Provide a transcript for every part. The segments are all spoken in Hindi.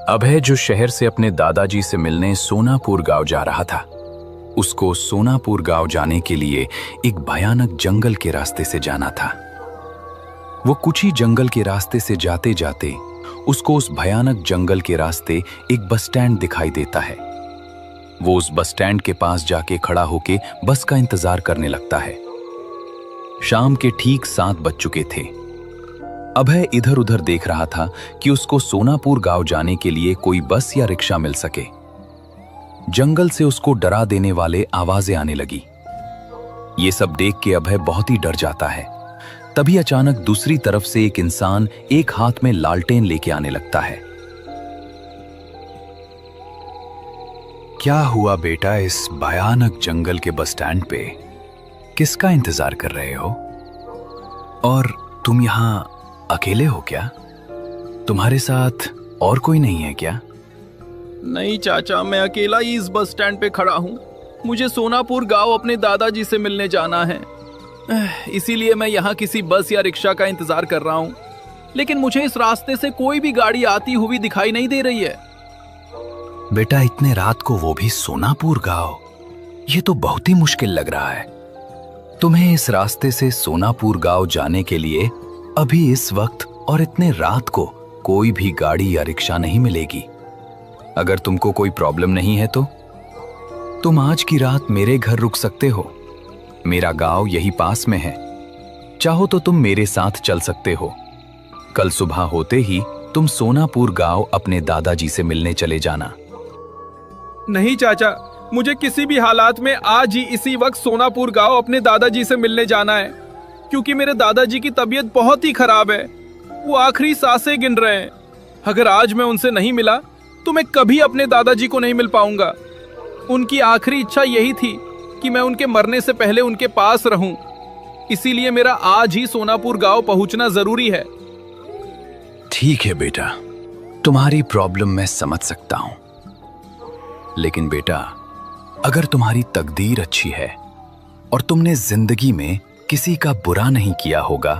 अभय जो शहर से अपने दादाजी से मिलने सोनापुर गांव जा रहा था, उसको सोनापुर गांव जाने के लिए एक भयानक जंगल के रास्ते से जाना था। वो कुछ ही जंगल के रास्ते से जाते जाते उसको उस भयानक जंगल के रास्ते एक बस स्टैंड दिखाई देता है। वो उस बस स्टैंड के पास जाके खड़ा होके बस का इंतजार करने लगता है। शाम के ठीक 7 बज चुके थे। अभय इधर उधर देख रहा था कि उसको सोनापुर गांव जाने के लिए कोई बस या रिक्शा मिल सके। जंगल से उसको डरा देने वाले आवाजें आने लगी। ये सब देख के अभय बहुत ही डर जाता है। तभी अचानक दूसरी तरफ से एक इंसान एक हाथ में लालटेन लेके आने लगता है। क्या हुआ बेटा, इस भयानक जंगल के बस स्टैंड पे किसका इंतजार कर रहे हो? और तुम यहां अकेले हो क्या? तुम्हारे साथ और कोई नहीं है क्या? नहीं चाचा, मैं अकेला ही इस बस स्टैंड पे खड़ा हूँ। मुझे सोनापुर गांव अपने दादाजी से मिलने जाना है, इसीलिए मैं यहाँ किसी बस या रिक्शा का इंतजार कर रहा हूँ। लेकिन मुझे इस रास्ते से कोई भी गाड़ी आती हुई दिखाई नहीं दे रही है। बेटा, इतने रात को वो भी सोनापुर गांव, ये तो बहुत ही मुश्किल लग रहा है। तुम्हें इस रास्ते से सोनापुर गांव जाने के लिए अभी इस वक्त और इतने रात को कोई भी गाड़ी या रिक्शा नहीं मिलेगी। अगर तुमको कोई प्रॉब्लम नहीं है तो तुम आज की रात मेरे घर रुक सकते हो। मेरा गांव यही पास में है। चाहो तो तुम मेरे साथ चल सकते हो। कल सुबह होते ही तुम सोनापुर गांव अपने दादाजी से मिलने चले जाना। नहीं चाचा, मुझे किसी भी हालात में आज ही इसी वक्त सोनापुर गांव अपने दादाजी से मिलने जाना है, क्योंकि मेरे दादाजी की तबीयत बहुत ही खराब है। वो आखिरी सांसें गिन रहे हैं। अगर आज मैं उनसे नहीं मिला तो मैं कभी अपने दादाजी को नहीं मिल पाऊंगा। उनकी आखिरी इच्छा यही थी कि मैं उनके मरने से पहले उनके पास रहूं। इसीलिए मेरा आज ही सोनापुर गांव पहुंचना जरूरी है। ठीक है बेटा, तुम्हारी प्रॉब्लम मैं समझ सकता हूं। लेकिन बेटा, अगर तुम्हारी तकदीर अच्छी है और तुमने जिंदगी में किसी का बुरा नहीं किया होगा,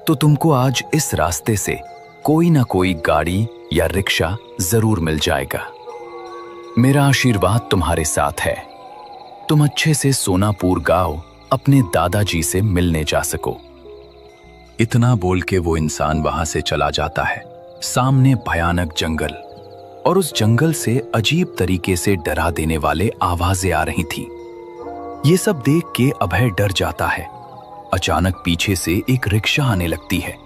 तो तुमको आज इस रास्ते से कोई ना कोई गाड़ी या रिक्शा जरूर मिल जाएगा। मेरा आशीर्वाद तुम्हारे साथ है। तुम अच्छे से सोनापुर गांव अपने दादाजी से मिलने जा सको। इतना बोल के वो इंसान वहां से चला जाता है। सामने भयानक जंगल, और उस जंगल से अजीब तरीके से डरा देने वाले आवाजें आ रही थीं। ये सब देख के अभय डर जाता है। अचानक पीछे से एक रिक्शा आने लगती है।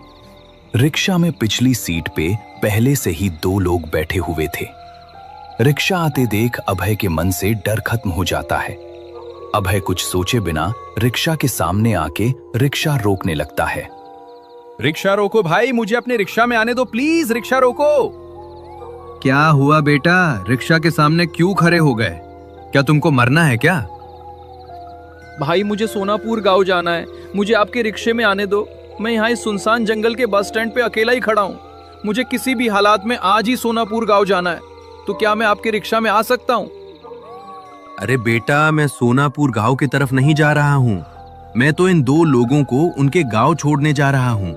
रिक्शा में पिछली सीट पे पहले से ही 2 लोग बैठे हुए थे। रिक्शा आते देख अभय के मन से डर खत्म हो जाता है। अभय कुछ सोचे बिना रिक्शा के सामने आके रिक्शा रोकने लगता है। रिक्शा रोको भाई, मुझे अपने रिक्शा में आने दो प्लीज। रिक्शा रोको। क्या हुआ बेटा, रिक्शा के सामने क्यों खड़े हो गए? क्या तुमको मरना है क्या? भाई, मुझे सोनापुर गांव जाना है, मुझे आपके रिक्शे में आने दो। मैं यहाँ इस सुनसान जंगल के बस स्टैंड पे अकेला ही खड़ा हूँ। मुझे किसी भी हालात में आज ही सोनापुर गांव जाना है, तो क्या मैं आपके रिक्शा में आ सकता हूँ? अरे बेटा, मैं सोनापुर गांव की तरफ नहीं जा रहा हूँ। मैं तो इन 2 लोगों को उनके गांव छोड़ने जा रहा हूँ।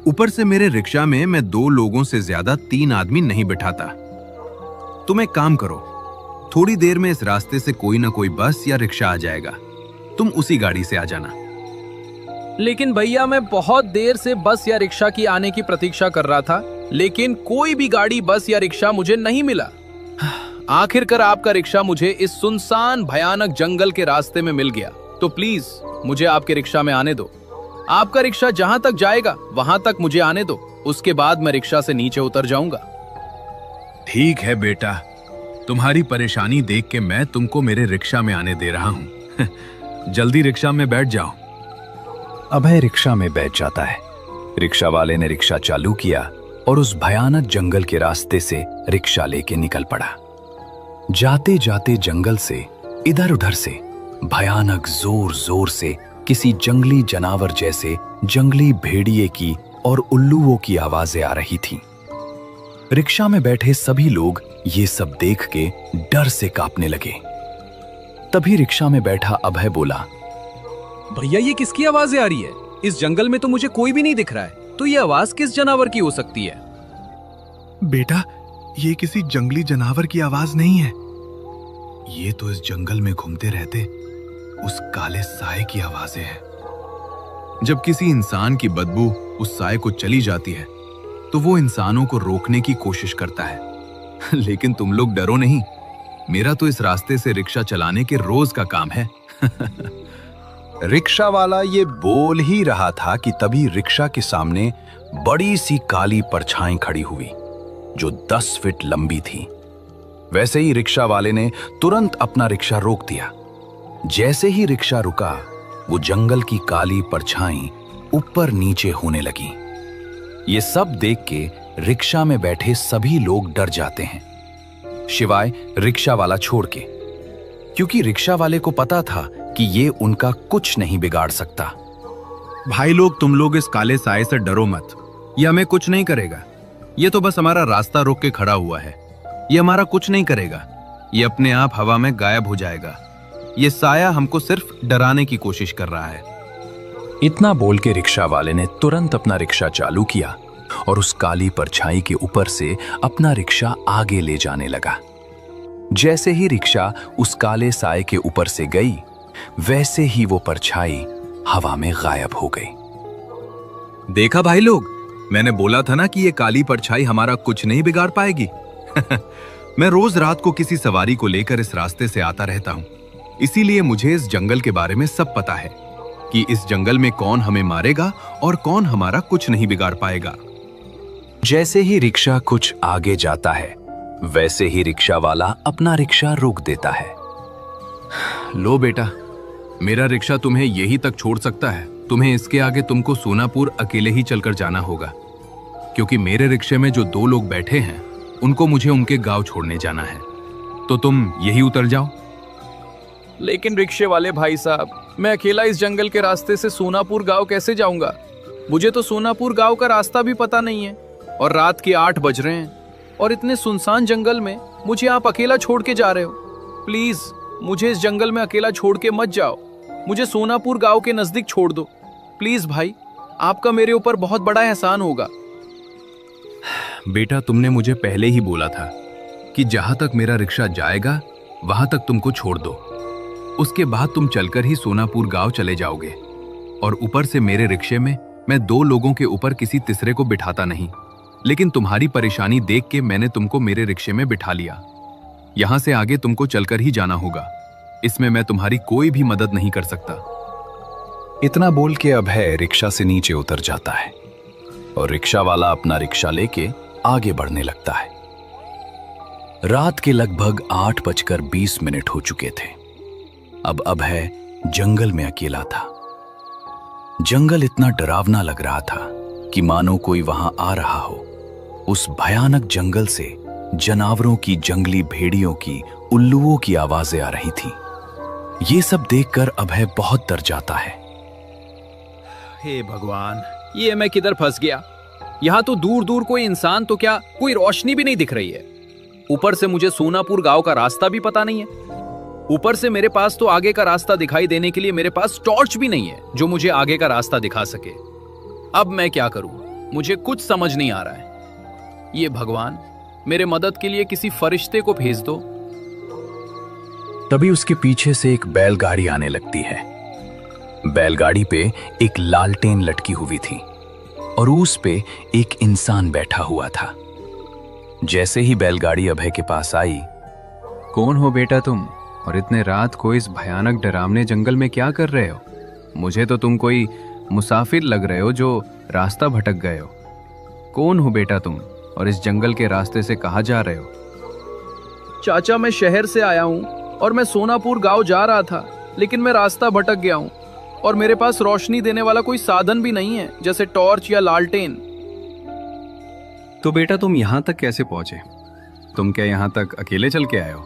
ऊपर से मेरे रिक्शा में मैं 2 लोगों से ज्यादा 3 आदमी नहीं बिठाता। तुम एक काम करो, थोड़ी देर में इस रास्ते से कोई ना कोई बस या रिक्शा आ जाएगा, तुम उसी गाड़ी से आ जाना। लेकिन भैया, मैं बहुत देर से बस या रिक्शा की आने की प्रतीक्षा कर रहा था, लेकिन कोई भी गाड़ी, बस या रिक्शा मुझे नहीं मिला। आखिरकार आपका रिक्शा मुझे इस सुनसान भयानक जंगल के रास्ते में मिल गया। तो प्लीज मुझे आपके रिक्शा में आने दो। आपका रिक्शा जहां तक जाएगा वहां तक मुझे आने दो, उसके बाद मैं रिक्शा से नीचे उतर जाऊंगा। ठीक है बेटा, तुम्हारी परेशानी देख के मैं तुमको मेरे रिक्शा में आने दे रहा हूं। जल्दी रिक्शा में बैठ जाओ। अभय रिक्शा में बैठ जाता है। रिक्शा वाले ने रिक्शा चालू किया और उस भयानक जंगल के रास्ते से रिक्शा लेके निकल पड़ा। जाते जाते जंगल से इधर उधर से भयानक जोर जोर से किसी जंगली जानवर जैसे जंगली भेड़िए की और उल्लुओं की आवाजें आ रही थीं। रिक्शा में बैठे सभी लोग ये सब देख के डर से कांपने लगे। तभी रिक्शा में बैठा अभय बोला, भैया, ये किसकी आवाजें आ रही है? इस जंगल में तो मुझे कोई भी नहीं दिख रहा है, तो ये आवाज किस जानवर की हो सकती है? बेटा, ये किसी जंगली जानवर की आवाज नहीं है। ये तो इस जंगल में घूमते रहते उस काले साए की आवाजें हैं। जब किसी इंसान की बदबू उस साए को चली जाती है तो वो इंसानों को रोकने की कोशिश करता है। लेकिन तुम लोग डरो नहीं, मेरा तो इस रास्ते से रिक्शा चलाने के रोज का काम है। रिक्शा वाला ये बोल ही रहा था कि तभी रिक्शा के सामने बड़ी सी काली परछाई खड़ी हुई जो 10 फीट लंबी थी। वैसे ही रिक्शा वाले ने तुरंत अपना रिक्शा रोक दिया। जैसे ही रिक्शा रुका, वो जंगल की काली परछाई ऊपर नीचे होने लगी। ये सब देख के रिक्शा में बैठे सभी लोग डर जाते हैं, सिवाय रिक्शा वाला छोड़ के, क्योंकि रिक्शा वाले को पता था कि ये उनका कुछ नहीं बिगाड़ सकता। भाई लोग, तुम लोग इस काले साए से डरो मत, ये हमें कुछ नहीं करेगा। ये तो बस हमारा रास्ता रोक के खड़ा हुआ है। ये हमारा कुछ नहीं करेगा, ये अपने आप हवा में गायब हो जाएगा। ये साया हमको सिर्फ डराने की कोशिश कर रहा है। इतना बोल के रिक्शा वाले ने तुरंत अपना रिक्शा चालू किया और उस काली परछाई के ऊपर से अपना रिक्शा आगे ले जाने लगा। जैसे ही रिक्शा उस काले साए के ऊपर से गई, वैसे ही वो परछाई हवा में गायब हो गई। देखा भाई लोग, मैंने बोला था ना कि ये काली परछाई हमारा कुछ नहीं बिगाड़ पाएगी। मैं रोज रात को किसी सवारी को लेकर इस रास्ते से आता रहता हूँ, इसीलिए मुझे इस जंगल के बारे में सब पता है कि इस जंगल में कौन हमें मारेगा और कौन हमारा कुछ नहीं बिगाड़ पाएगा। जैसे ही रिक्शा कुछ आगे जाता है, वैसे ही रिक्शा वाला अपना रिक्शा रोक देता है। लो बेटा, मेरा रिक्शा तुम्हें यहीं तक छोड़ सकता है। तुम्हें इसके आगे तुमको सोनापुर अकेले ही चलकर जाना होगा, क्योंकि मेरे रिक्शे में जो 2 लोग बैठे हैं उनको मुझे उनके गांव छोड़ने जाना है। तो तुम यही उतर जाओ। लेकिन रिक्शे वाले भाई साहब, मैं अकेला इस जंगल के रास्ते से सोनापुर गांव कैसे जाऊंगा? मुझे तो सोनापुर गांव का रास्ता भी पता नहीं है, और रात के 8 बज रहे हैं, और इतने सुनसान जंगल में मुझे आप अकेला छोड़ के जा रहे हो। प्लीज मुझे इस जंगल में अकेला छोड़ के मत जाओ, मुझे सोनापुर गांव के नजदीक छोड़ दो। प्लीज भाई, आपका मेरे ऊपर बहुत बड़ा एहसान होगा। बेटा, तुमने मुझे पहले ही बोला था कि जहां तक मेरा रिक्शा जाएगा वहां तक तुमको छोड़ दो। उसके बाद तुम चलकर ही सोनापुर गांव चले जाओगे। और ऊपर से मेरे रिक्शे में मैं 2 लोगों के ऊपर किसी तीसरे को बिठाता नहीं। लेकिन तुम्हारी परेशानी देख के मैंने तुमको मेरे रिक्शे में बिठा लिया। यहां से आगे तुमको चलकर ही जाना होगा। इसमें मैं तुम्हारी कोई भी मदद नहीं कर सकता। इतना बोल के अभय रिक्शा से नीचे उतर जाता है और रिक्शा वाला अपना रिक्शा लेके आगे बढ़ने लगता है। रात के लगभग 8:20 हो चुके थे। अब अभय जंगल में अकेला था। जंगल इतना डरावना लग रहा था कि मानो कोई वहां आ रहा हो। उस भयानक जंगल से जानवरों की, जंगली भेड़ियों की, उल्लुओं की आवाजें आ रही थी। ये सब देखकर अभय बहुत डर जाता है। हे भगवान, ये मैं किधर फंस गया? यहाँ तो दूर दूर कोई इंसान तो क्या, कोई रोशनी भी नहीं दिख रही है। ऊपर से मुझे सोनापुर गांव का रास्ता भी पता नहीं है। ऊपर से मेरे पास तो आगे का रास्ता दिखाई देने के लिए मेरे पास टॉर्च भी नहीं है जो मुझे आगे का रास्ता दिखा सके। अब मैं क्या करूं? मुझे कुछ समझ नहीं आ रहा है। ये भगवान, मेरे मदद के लिए किसी फरिश्ते को भेज दो। तभी उसके पीछे से एक बैलगाड़ी आने लगती है। बैलगाड़ी पे एक लालटेन लटकी हुई थी और उस पे एक इंसान बैठा हुआ था। जैसे ही बैलगाड़ी अभय के पास आई, कौन हो बेटा तुम, और इतने रात को इस भयानक डरावने जंगल में क्या कर रहे हो? मुझे तो तुम कोई मुसाफिर लग रहे हो जो रास्ता भटक गए हो। कौन हो बेटा तुम, और इस जंगल के रास्ते से कहाँ जा रहे हो? चाचा, मैं शहर से आया हूँ और मैं सोनापुर गांव जा रहा था, लेकिन मैं रास्ता भटक गया हूँ और मेरे पास रोशनी देने वाला कोई साधन भी नहीं है, जैसे टॉर्च या लालटेन। तो बेटा तुम यहाँ तक कैसे पहुंचे? तुम क्या यहाँ तक अकेले चल के आए हो?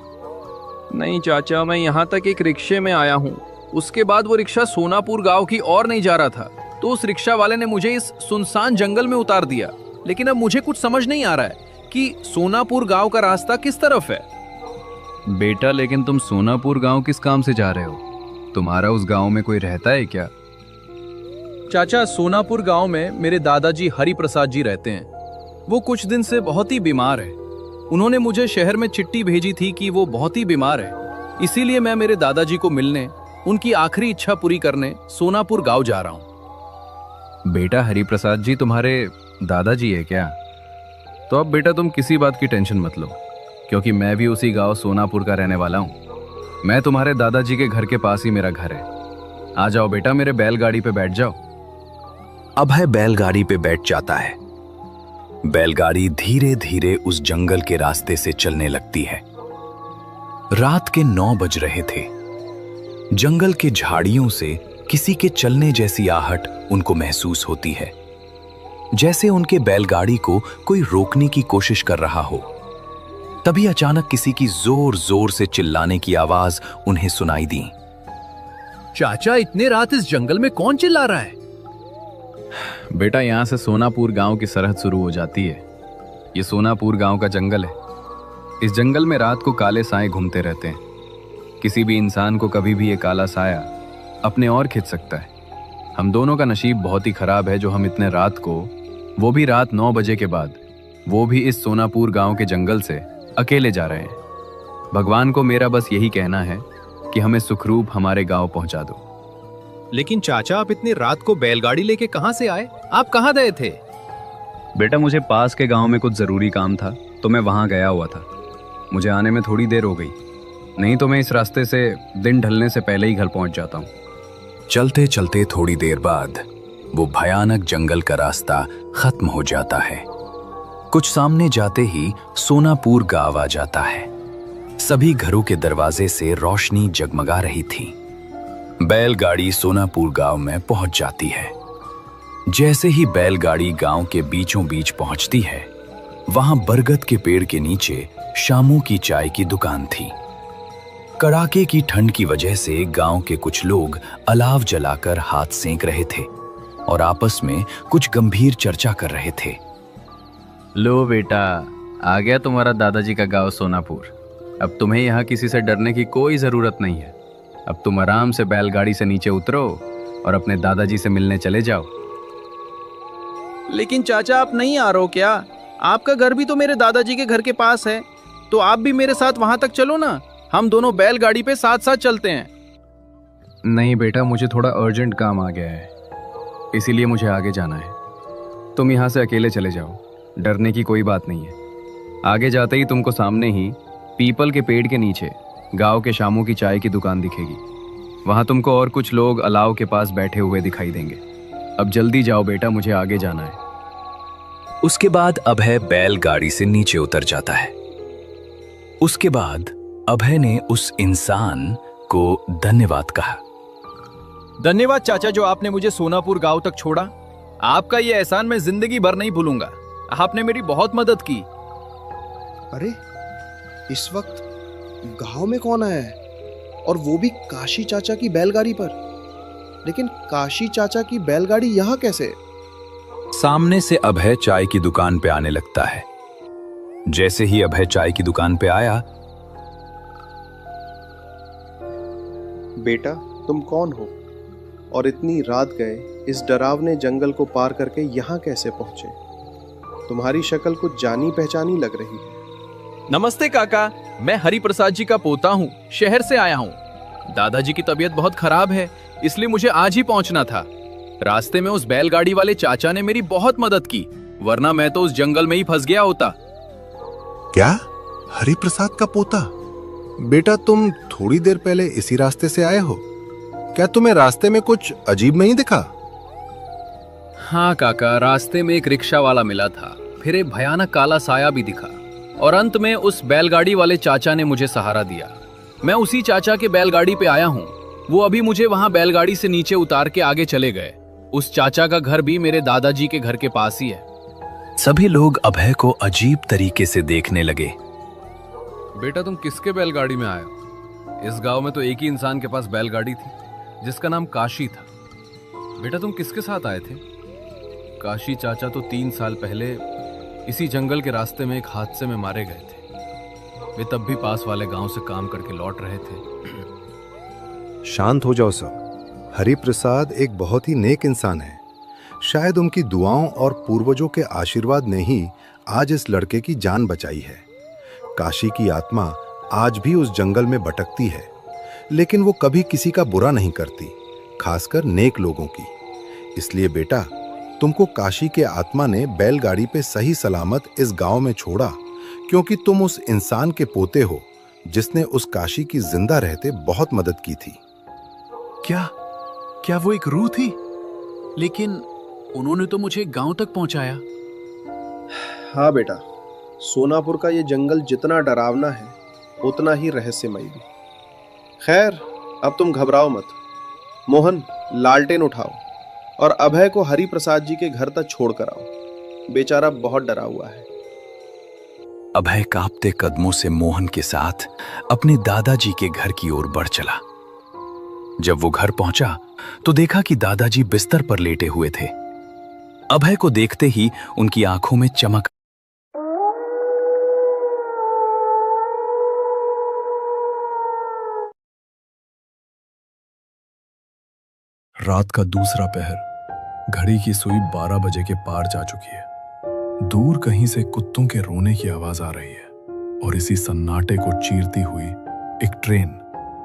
नहीं चाचा, मैं यहाँ तक एक रिक्शे में आया हूँ। उसके बाद वो रिक्शा सोनापुर गांव की ओर नहीं जा रहा था, तो उस रिक्शा वाले ने मुझे इस सुनसान जंगल में उतार दिया। लेकिन अब मुझे कुछ समझ नहीं आ रहा है कि सोनापुर गांव का रास्ता किस तरफ है। बेटा, लेकिन तुम सोनापुर गांव किस काम से जा रहे हो? तुम्हारा उस गांव में कोई रहता है क्या? चाचा, सोनापुर गांव में मेरे दादाजी हरि प्रसाद जी रहते हैं। वो कुछ दिन से बहुत ही बीमार है। उन्होंने मुझे शहर में चिट्ठी भेजी थी कि वो बहुत ही बीमार है, इसीलिए मैं मेरे दादाजी को मिलने, उनकी आखिरी इच्छा पूरी करने सोनापुर गांव जा रहा हूँ। बेटा हरिप्रसाद जी तुम्हारे दादाजी है क्या? तो अब बेटा तुम किसी बात की टेंशन मत लो, क्योंकि मैं भी उसी गांव सोनापुर का रहने वाला हूँ। मैं तुम्हारे दादाजी के घर के पास ही मेरा घर है। आ जाओ बेटा, मेरे बैलगाड़ी पे बैठ जाओ। अभय बैलगाड़ी पे बैठ जाता है। बैलगाड़ी धीरे धीरे उस जंगल के रास्ते से चलने लगती है। रात के 9 बज रहे थे। जंगल के झाड़ियों से किसी के चलने जैसी आहट उनको महसूस होती है, जैसे उनके बैलगाड़ी को कोई रोकने की कोशिश कर रहा हो। तभी अचानक किसी की जोर जोर से चिल्लाने की आवाज उन्हें सुनाई दी। चाचा, इतने रात इस जंगल में कौन चिल्ला रहा है? बेटा यहाँ से सोनापुर गांव की सरहद शुरू हो जाती है। ये सोनापुर गांव का जंगल है। इस जंगल में रात को काले साए घूमते रहते हैं। किसी भी इंसान को कभी भी ये काला साया अपने और खींच सकता है। हम दोनों का नसीब बहुत ही खराब है जो हम इतने रात को, वो भी रात 9 बजे के बाद, वो भी इस सोनापुर गांव के जंगल से अकेले जा रहे हैं। भगवान को मेरा बस यही कहना है कि हमें सुखरूप हमारे गांव पहुंचा दो। लेकिन चाचा, आप इतनी रात को बैलगाड़ी लेके कहां से आए? आप कहां गए थे? बेटा मुझे पास के गांव में कुछ जरूरी काम था, तो मैं वहां गया हुआ था। मुझे आने में थोड़ी देर हो गई, नहीं तो मैं इस रास्ते से दिन ढलने से पहले ही घर पहुंच जाता हूँ। चलते चलते थोड़ी देर बाद वो भयानक जंगल का रास्ता खत्म हो जाता है। कुछ सामने जाते ही सोनापुर गांव आ जाता है। सभी घरों के दरवाजे से रोशनी जगमगा रही थी। बैलगाड़ी सोनापुर गांव में पहुंच जाती है। जैसे ही बैलगाड़ी गांव के बीचों बीच पहुंचती है, वहां बरगद के पेड़ के नीचे शामू की चाय की दुकान थी। कड़ाके की ठंड की वजह से गांव के कुछ लोग अलाव जलाकर हाथ सेंक रहे थे और आपस में कुछ गंभीर चर्चा कर रहे थे। लो बेटा, आ गया तुम्हारा दादाजी का गांव सोनापुर। अब तुम्हें यहाँ किसी से डरने की कोई जरूरत नहीं है। अब तुम आराम से बैलगाड़ी से नीचे उतरो और अपने दादाजी से मिलने चले जाओ। लेकिन चाचा, आप नहीं आ रहे हो क्या? आपका घर भी तो मेरे दादाजी के घर के पास है, तो आप भी मेरे साथ वहां तक चलो ना। हम दोनों बैलगाड़ी पे साथ साथ चलते हैं। नहीं बेटा, मुझे थोड़ा अर्जेंट काम आ गया है, इसीलिए मुझे आगे जाना है। तुम यहाँ से अकेले चले जाओ, डरने की कोई बात नहीं है। आगे जाते ही तुमको सामने ही पीपल के पेड़ के नीचे गांव के शामू की चाय की दुकान दिखेगी। वहां तुमको और कुछ लोग अलाव के पास बैठे हुए दिखाई देंगे। अब जल्दी जाओ बेटा, मुझे आगे जाना है। उसके बाद अभय बैलगाड़ी से नीचे उतर जाता है। उसके बाद अभय ने उस इंसान को धन्यवाद कहा। धन्यवाद चाचा, जो आपने मुझे सोनापुर गांव तक छोड़ा। आपका ये एहसान मैं जिंदगी भर नहीं भूलूंगा। आपने मेरी बहुत मदद की। अरे, इस वक्त गांव में कौन आया है? और वो भी काशी चाचा की बैलगाड़ी पर। लेकिन काशी चाचा की बैलगाड़ी यहाँ कैसे? सामने से अभय चाय की दुकान पे आने लगता है। जैसे ही अभय चाय की दुकान पे आया, बेटा, तुम कौन हो और इतनी रात गए इस डरावने जंगल को पार करके यहाँ कैसे पहुंचे? तुम्हारी शक्ल कुछ जानी पहचानी लग रही है। नमस्ते काका, मैं हरिप्रसाद जी का पोता हूँ, शहर से आया हूँ। दादाजी की तबीयत बहुत खराब है, इसलिए मुझे आज ही पहुंचना था। रास्ते में उस बैलगाड़ी वाले चाचा ने मेरी बहुत मदद की, वरना मैं तो उस जंगल में ही फंस गया होता। क्या? हरिप्रसाद का पोता? बेटा, तुम थोड़ी देर पहले इसी रास्ते से आए हो? क्या तुम्हें रास्ते में कुछ अजीब नहीं दिखा? हाँ काका, रास्ते में एक रिक्शा वाला मिला था, फिर एक भयानक काला साया भी दिखा, और अंत में उस बैलगाड़ी वाले चाचा ने मुझे सहारा दिया। मैं उसी चाचा के बैलगाड़ी पे आया हूँ। वो अभी मुझे वहां बैलगाड़ी से नीचे उतार के आगे चले गए। उस चाचा का घर भी मेरे दादाजी के घर के पास ही है। सभी लोग अभय को अजीब तरीके से देखने लगे। बेटा, तुम किसके बैलगाड़ी में आए हो? इस गांव में तो एक ही इंसान के पास बैलगाड़ी थी, जिसका नाम काशी था। बेटा, तुम किसके साथ आए थे? काशी चाचा तो 3 साल पहले इसी जंगल के रास्ते में एक हादसे में मारे गए थे। वे तब भी पास वाले गांव से काम करके लौट रहे थे। शांत हो जाओ सब। हरिप्रसाद एक बहुत ही नेक इंसान है। शायद उनकी दुआओं और पूर्वजों के आशीर्वाद ने ही आज इस लड़के की जान बचाई है। काशी की आत्मा आज भी उस जंगल में भटकती है, लेकिन वो कभी किसी का बुरा नहीं करती, खासकर नेक लोगों की। इसलिए बेटा, तुमको काशी के आत्मा ने बैलगाड़ी पे सही सलामत इस गांव में छोड़ा, क्योंकि तुम उस इंसान के पोते हो जिसने उस काशी की जिंदा रहते बहुत मदद की थी। क्या वो एक रूह थी? लेकिन उन्होंने तो मुझे गांव तक पहुंचाया। हाँ बेटा, सोनापुर का ये जंगल जितना डरावना है उतना ही रहस्यमय भी। खैर, अब तुम घबराओ मत। मोहन, लालटेन उठाओ और अभय को हरि प्रसाद जी के घर तक छोड़ कर आओ। बेचारा बहुत डरा हुआ है। अभय कांपते कदमों से मोहन के साथ अपने दादाजी के घर की ओर बढ़ चला। जब वो घर पहुंचा तो देखा कि दादाजी बिस्तर पर लेटे हुए थे। अभय को देखते ही उनकी आंखों में चमक। रात का दूसरा पहर, घड़ी की सुई 12 बजे के पार जा चुकी है। दूर कहीं से कुत्तों के रोने की आवाज आ रही है और इसी सन्नाटे को चीरती हुई एक ट्रेन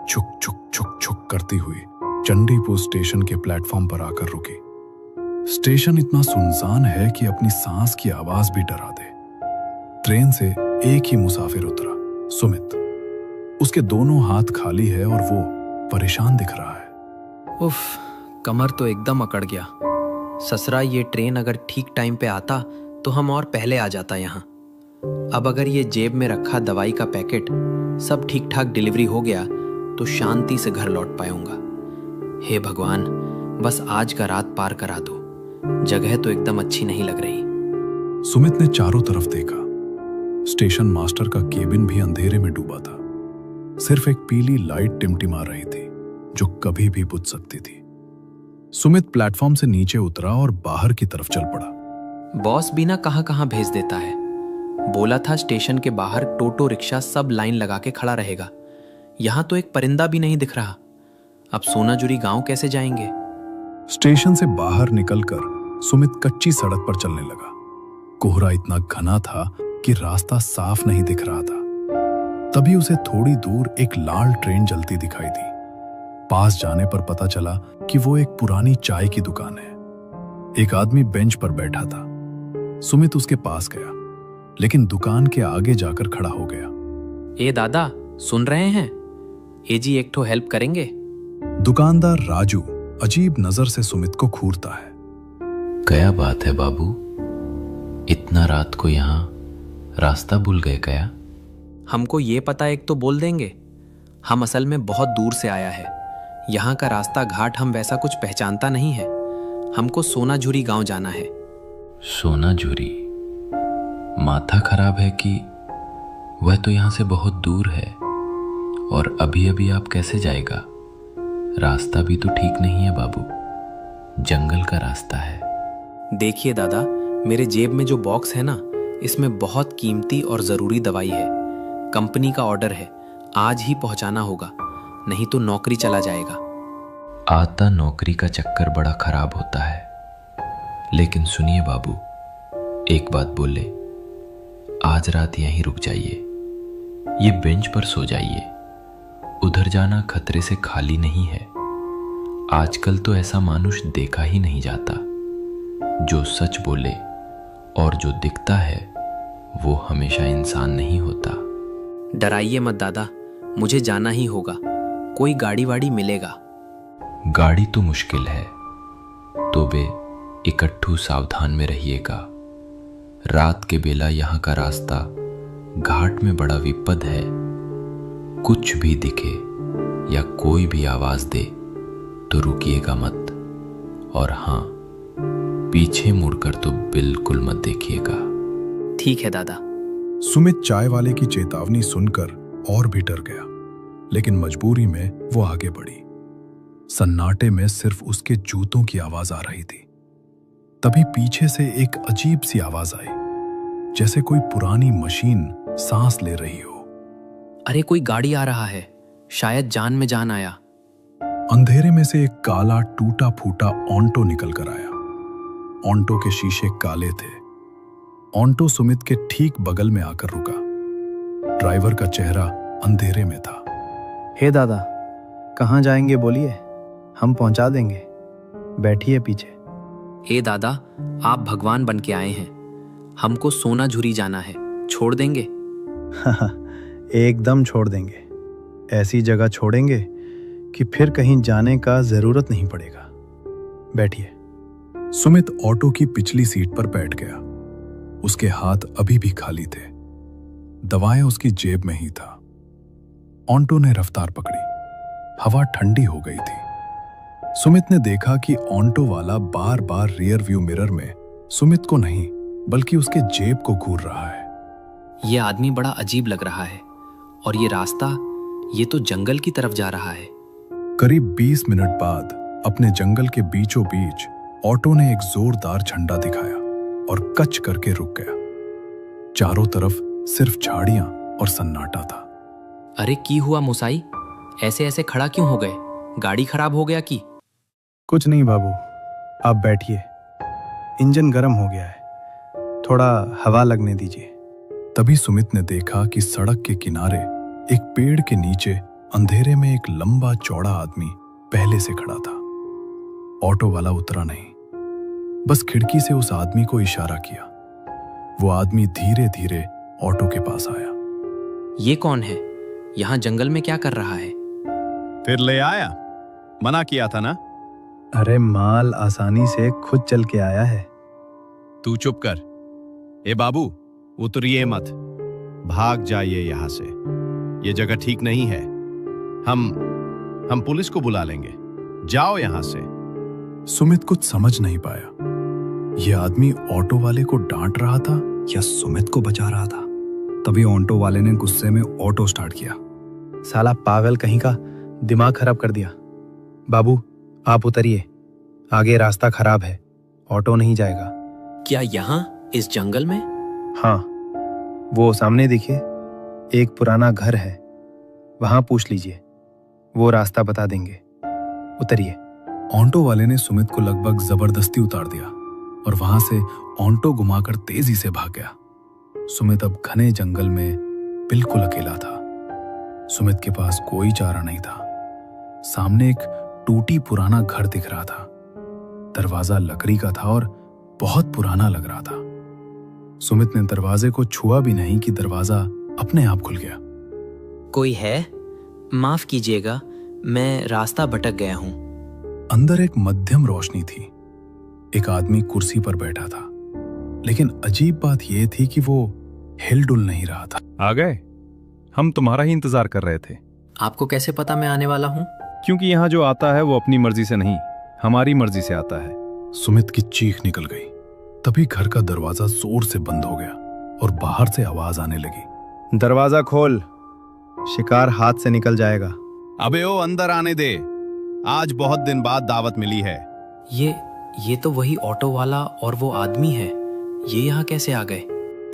छुक छुक छुक छुक करती हुई चंडीपुर स्टेशन के प्लेटफॉर्म पर आकर रुकी। स्टेशन इतना सुनसान है कि अपनी सांस की आवाज भी डरा दे। ट्रेन से एक ही मुसाफिर उतरा, सुमित। उसके दोनों हाथ खाली है और वो परेशान दिख रहा है। उफ, कमर तो एकदम अकड़ गया। ससुरा, ये ट्रेन अगर ठीक टाइम पे आता तो हम और पहले आ जाता यहाँ। अब अगर ये जेब में रखा दवाई का पैकेट सब ठीक ठाक डिलीवरी हो गया तो शांति से घर लौट पाऊंगा। हे भगवान, बस आज का रात पार करा दो। जगह तो एकदम अच्छी नहीं लग रही। सुमित ने चारों तरफ देखा। स्टेशन मास्टर का केबिन भी अंधेरे में डूबा था। सिर्फ एक पीली लाइट टिमटिमा रही थी जो कभी भी बुझ सकती थी। सुमित प्लेटफॉर्म से नीचे उतरा और बाहर की तरफ चल पड़ा। बॉस भी ना कहां कहां भेज देता है। बोला था स्टेशन के बाहर टोटो रिक्शा सब लाइन लगा के खड़ा रहेगा। यहां तो एक परिंदा भी नहीं दिख रहा। अब सोनाजुरी गांव कैसे जाएंगे? स्टेशन से बाहर निकलकर सुमित कच्ची सड़क पर चलने लगा। कोहरा इतना घना था कि रास्ता साफ नहीं दिख रहा था। तभी उसे थोड़ी दूर एक लाल ट्रेन जलती दिखाई दी। पास जाने पर पता चला कि वो एक पुरानी चाय की दुकान है। एक आदमी बेंच पर बैठा था। सुमित उसके पास गया, लेकिन दुकान के आगे जाकर खड़ा हो गया। ए दादा, सुन रहे हैं? ए जी, एक ठो हेल्प करेंगे? दुकानदार राजू अजीब नजर से सुमित को घूरता है। क्या बात है बाबू, इतना रात को यहाँ रास्ता भूल गए क्या? हमको ये पता एक तो बोल देंगे। हम असल में बहुत दूर से आया है। यहाँ का रास्ता घाट हम वैसा कुछ पहचानता नहीं है। हमको सोनाझुरी गांव जाना है। सोनाझुरी? माथा खराब है कि वह तो यहाँ से बहुत दूर है। और अभी अभी आप कैसे जाएगा? रास्ता भी तो ठीक नहीं है बाबू, जंगल का रास्ता है। देखिए दादा, मेरे जेब में जो बॉक्स है ना, इसमें बहुत कीमती और ज़रूरी दवाई है। कंपनी का ऑर्डर है, आज ही पहुंचाना होगा, नहीं तो नौकरी चला जाएगा। आता नौकरी का चक्कर बड़ा खराब होता है। लेकिन सुनिए बाबू, एक बात बोले, आज रात यहीं रुक जाइए। ये बेंच पर सो जाइए। उधर जाना खतरे से खाली नहीं है। आजकल तो ऐसा मानुष देखा ही नहीं जाता जो सच बोले, और जो दिखता है वो हमेशा इंसान नहीं होता। डराइए मत दादा, मुझे जाना ही होगा। कोई गाड़ी वाड़ी मिलेगा? गाड़ी तो मुश्किल है, तो बे इकट्ठू सावधान में रहिएगा। रात के बेला यहाँ का रास्ता घाट में बड़ा विपद है। कुछ भी दिखे या कोई भी आवाज दे तो रुकिएगा मत, और हाँ, पीछे मुड़कर तो बिल्कुल मत देखिएगा। ठीक है दादा। सुमित चाय वाले की चेतावनी सुनकर और भी डर गया, लेकिन मजबूरी में वो आगे बढ़ी। सन्नाटे में सिर्फ उसके जूतों की आवाज आ रही थी। तभी पीछे से एक अजीब सी आवाज आई, जैसे कोई पुरानी मशीन सांस ले रही हो। अरे कोई गाड़ी आ रहा है, शायद जान में जान आया। अंधेरे में से एक काला टूटा फूटा ऑन्टो निकल कर आया। ऑन्टो के शीशे काले थे। ऑन्टो सुमित के ठीक बगल में आकर रुका। ड्राइवर का चेहरा अंधेरे में था। हे दादा, कहाँ जाएंगे बोलिए, हम पहुंचा देंगे। बैठिए पीछे। ए दादा, आप भगवान बन के आए हैं, हमको सोनाझुरी जाना है, छोड़ देंगे? एकदम छोड़ देंगे। ऐसी जगह छोड़ेंगे कि फिर कहीं जाने का जरूरत नहीं पड़ेगा। बैठिए। सुमित ऑटो की पिछली सीट पर बैठ गया। उसके हाथ अभी भी खाली थे, दवाएं उसकी जेब में ही था। ऑटो ने रफ्तार पकड़ी। हवा ठंडी हो गई थी। सुमित ने देखा कि ऑटो वाला बार बार रियर व्यू मिरर में सुमित को नहीं बल्कि उसके जेब को घूर रहा है। ये आदमी बड़ा अजीब लग रहा है, और ये रास्ता, ये तो जंगल की तरफ जा रहा है। करीब 20 मिनट बाद अपने जंगल के बीचों बीच ऑटो ने एक जोरदार झंडा दिखाया और कच करके रुक गया। चारों तरफ सिर्फ झाड़ियां और सन्नाटा था। अरे की हुआ मुसाई, ऐसे ऐसे खड़ा क्यों हो गए? गाड़ी खराब हो गया कि? कुछ नहीं बाबू, आप बैठिए। इंजन गर्म हो गया है, थोड़ा हवा लगने दीजिए। तभी सुमित ने देखा कि सड़क के किनारे एक पेड़ के नीचे अंधेरे में एक लंबा चौड़ा आदमी पहले से खड़ा था। ऑटो वाला उतरा नहीं, बस खिड़की से उस आदमी को इशारा किया। वो आदमी धीरे धीरे ऑटो के पास आया। ये कौन है? यहाँ जंगल में क्या कर रहा है? फिर ले आया, मना किया था ना। अरे माल आसानी से खुद चल के आया है। तू चुप कर। ए बाबू, उतरिए मत, भाग जाइए यहां से। ये जगह ठीक नहीं है। हम पुलिस को बुला लेंगे, जाओ यहां से। सुमित कुछ समझ नहीं पाया। यह आदमी ऑटो वाले को डांट रहा था या सुमित को बचा रहा था। तभी ऑटो वाले ने गुस्से में ऑटो स्टार्ट किया। साला पागल कहीं का, दिमाग खराब कर दिया। बाबू आप उतरिए, आगे रास्ता खराब है, ऑटो नहीं जाएगा। क्या यहाँ इस जंगल में? हाँ, वो सामने देखिए, एक पुराना घर है, वहां पूछ लीजिए, वो रास्ता बता देंगे। उतरिए। ऑटो वाले ने सुमित को लगभग जबरदस्ती उतार दिया और वहां से ऑटो घुमाकर तेजी से भाग गया। सुमित अब घने जंगल में बिल्कुल अकेला था। सुमित के पास कोई चारा नहीं था। सामने एक टूटी पुराना घर दिख रहा था। दरवाजा लकड़ी का था और बहुत पुराना लग रहा था। सुमित ने दरवाजे को छुआ भी नहीं कि दरवाजा अपने आप खुल गया। कोई है? माफ कीजिएगा, मैं रास्ता भटक गया हूँ। अंदर एक मध्यम रोशनी थी। एक आदमी कुर्सी पर बैठा था, लेकिन अजीब बात यह थी कि वो हिलडुल नहीं रहा था। आ गए? हम तुम्हारा ही इंतजार कर रहे थे। आपको कैसे पता मैं आने वाला हूँ? क्योंकि यहाँ जो आता है वो अपनी मर्जी से नहीं, हमारी मर्जी से आता है। सुमित की चीख निकल गई। तभी घर का दरवाजा जोर से बंद हो गया और बाहर से आवाज आने लगी। दरवाजा खोल, शिकार हाथ से निकल जाएगा। अबे ओ, अंदर आने दे, आज बहुत दिन बाद दावत मिली है। ये तो वही ऑटो वाला और वो आदमी है, ये यहाँ कैसे आ गए?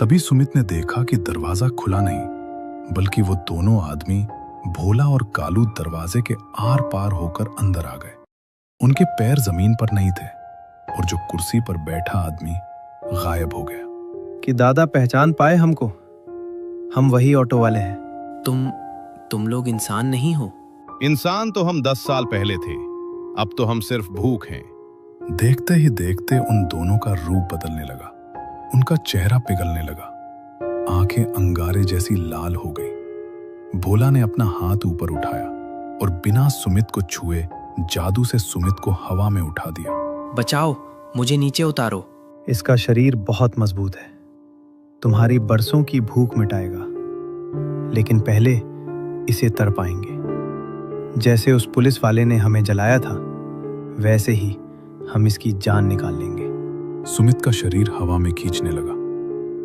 तभी सुमित ने देखा कि दरवाजा खुला नहीं, बल्कि वो दोनों आदमी भोला और कालू दरवाजे के आर पार होकर अंदर आ गए। उनके पैर जमीन पर नहीं थे और जो कुर्सी पर बैठा आदमी गायब हो गया। कि दादा पहचान पाए हमको? हम वही ऑटो वाले हैं। तुम लोग इंसान नहीं हो? इंसान तो हम 10 साल पहले थे, अब तो हम सिर्फ भूख हैं। देखते ही देखते उन दोनों का रूप बदलने लगा। उनका चेहरा पिघलने लगा, आंखें अंगारे जैसी लाल हो गई। भोला ने अपना हाथ ऊपर उठाया और बिना सुमित को छुए जादू से सुमित को हवा में उठा दिया। बचाओ, मुझे नीचे उतारो। इसका शरीर बहुत मजबूत है, तुम्हारी बरसों की भूख मिटाएगा, लेकिन पहले इसे तर पाएंगे। जैसे उस पुलिस वाले ने हमें जलाया था, वैसे ही हम इसकी जान निकाल लेंगे। सुमित का शरीर हवा में खींचने लगा।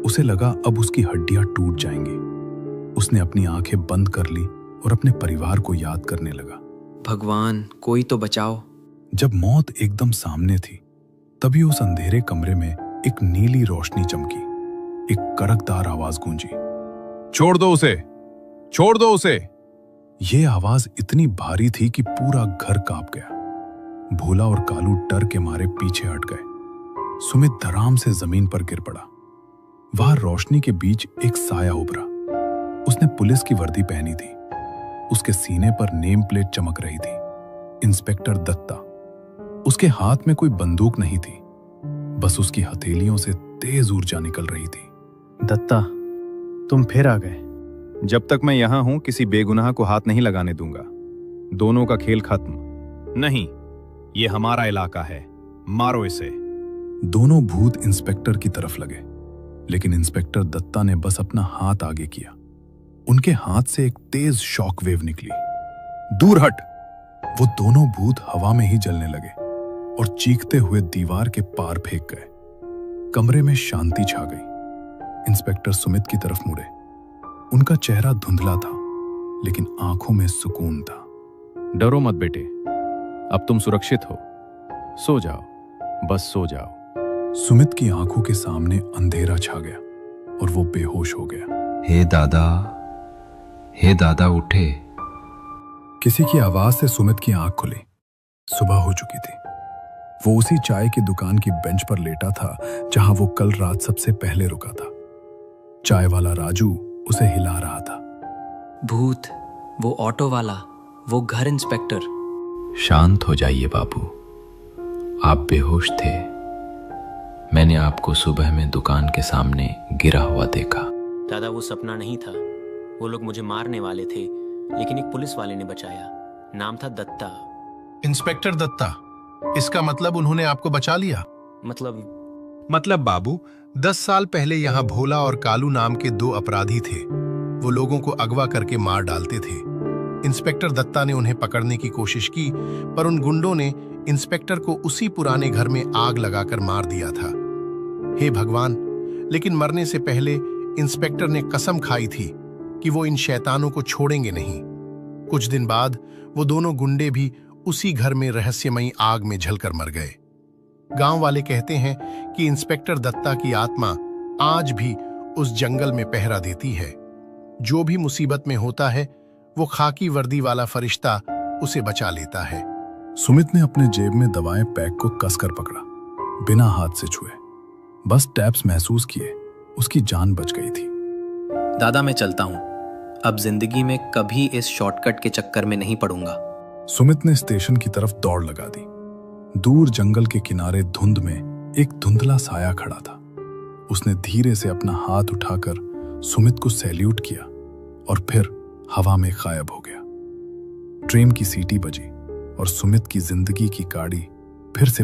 उसे लगा अब उसकी हड्डियां टूट जाएंगी। उसने अपनी आंखें बंद कर ली और अपने परिवार को याद करने लगा। भगवान, कोई तो बचाओ। जब मौत एकदम सामने थी, तभी उस अंधेरे कमरे में एक नीली रोशनी चमकी। एक कड़कदार आवाज गूंजी, छोड़ दो उसे, छोड़ दो उसे। यह आवाज इतनी भारी थी कि पूरा घर कांप गया। भोला और कालू डर के मारे पीछे हट गए। सुमित धड़ाम से जमीन पर गिर पड़ा। वहां रोशनी के बीच एक साया उभरा। उसने उसने पुलिस की वर्दी पहनी थी। उसके सीने पर नेम प्लेट चमक रही थी, इंस्पेक्टर दत्ता। उसके हाथ में कोई बंदूक नहीं थी, बस उसकी हथेलियों से तेज ऊर्जा निकल रही थी। दत्ता, तुम फिर आ गए। जब तक मैं यहां हूं किसी बेगुनाह को हाथ नहीं लगाने दूंगा। दोनों का खेल खत्म। नहीं, ये हमारा इलाका है, मारो इसे। दोनों भूत इंस्पेक्टर की तरफ लगे, लेकिन इंस्पेक्टर दत्ता ने बस अपना हाथ आगे किया। उनके हाथ से एक तेज शॉक वेव निकली। दूर हट! वो दोनों भूत हवा में ही जलने लगे और चीखते हुए दीवार के पार फेंक गए। कमरे में शांति छा गई। इंस्पेक्टर सुमित की तरफ मुड़े। उनका चेहरा धुंधला था, लेकिन आंखों में सुकून था। डरो मत बेटे, अब तुम सुरक्षित हो। सो जाओ, बस सो जाओ। सुमित की आंखों के सामने अंधेरा छा गया और वो बेहोश हो गया। हे दादा उठे। किसी की आवाज से सुमित की आंख खुली। सुबह हो चुकी थी। वो उसी चाय की दुकान की बेंच पर लेटा था जहां वो कल रात सबसे पहले रुका था। चाय वाला राजू उसे हिला रहा था। भूत, वो ऑटो वाला, वो घर इंस्पेक्टर। शांत हो जाइए बाबू, आप बेहोश थे। मैंने आपको सुबह में दुकान के सामने गिरा हुआ देखा। दादा, वो सपना नहीं था। वो लोग मुझे मारने वाले थे, लेकिन एक पुलिस वाले ने बचाया। नाम था दत्ता। इंस्पेक्टर दत्ता, इसका मतलब उन्होंने आपको बचा लिया? मतलब बाबू, 10 साल पहले यहाँ भोला और कालू नाम के 2 अपराधी थे। वो लोगों को अगवा करके मार डालते थे। इंस्पेक्टर दत्ता ने उन्हें पकड़ने की कोशिश की, पर उन गुंडों ने इंस्पेक्टर को उसी पुराने घर में आग लगाकर मार दिया था। हे भगवान, लेकिन मरने से पहले इंस्पेक्टर ने कसम खाई थी कि वो इन शैतानों को छोड़ेंगे नहीं। कुछ दिन बाद वो दोनों गुंडे भी उसी घर में रहस्यमयी आग में जलकर मर गए। गांव वाले कहते हैं कि इंस्पेक्टर दत्ता की आत्मा आज भी उस जंगल में पहरा देती है। जो भी मुसीबत में होता है, वो खाकी वर्दी वाला फरिश्ता उसे बचा लेता है। सुमित ने अपने जेब में दवाएं पैक को कसकर पकड़ा, बिना हाथ से छुए। बस टैप्स महसूस किए, उसकी जान बच गई थी। दादा, मैं चलता हूँ। अब जिंदगी में कभी इस शॉर्टकट के चक्कर में नहीं पड़ूंगा। सुमित ने स्टेशन की तरफ दौड़ लगा दी। दूर जंगल के किनारे धुंध में एक धुंधला साया खड़ा था। उसने धीरे से अपना हाथ उठाकर सुमित को सैल्यूट किया और फिर हवा में गायब हो गया। ट्रेन की सीटी बजी और सुमित की जिंदगी की गाड़ी फिर से